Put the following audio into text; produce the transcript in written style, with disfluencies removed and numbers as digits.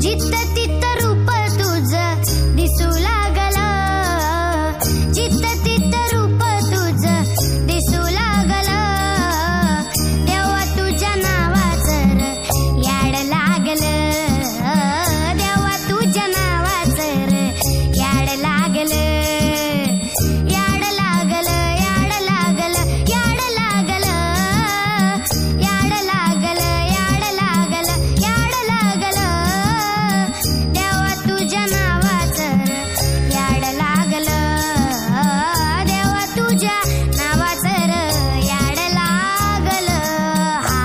जित्त तित्त रूप तुझं दिसू लागलं, जित्त तित्त रूप तुझं दिसू लागलं, देवा तुझ्या नावाचं याड लागलं, देवा तुझ्या नावाचं याड लागलं, याड लागलं, याड लागलं, याड लागलं, याड लागलं, याड लागलं, याड लागलं, देवा तुझ्या नावाचं याड लागलं, देवा तुझ्या नावाचं याड लागलं. हा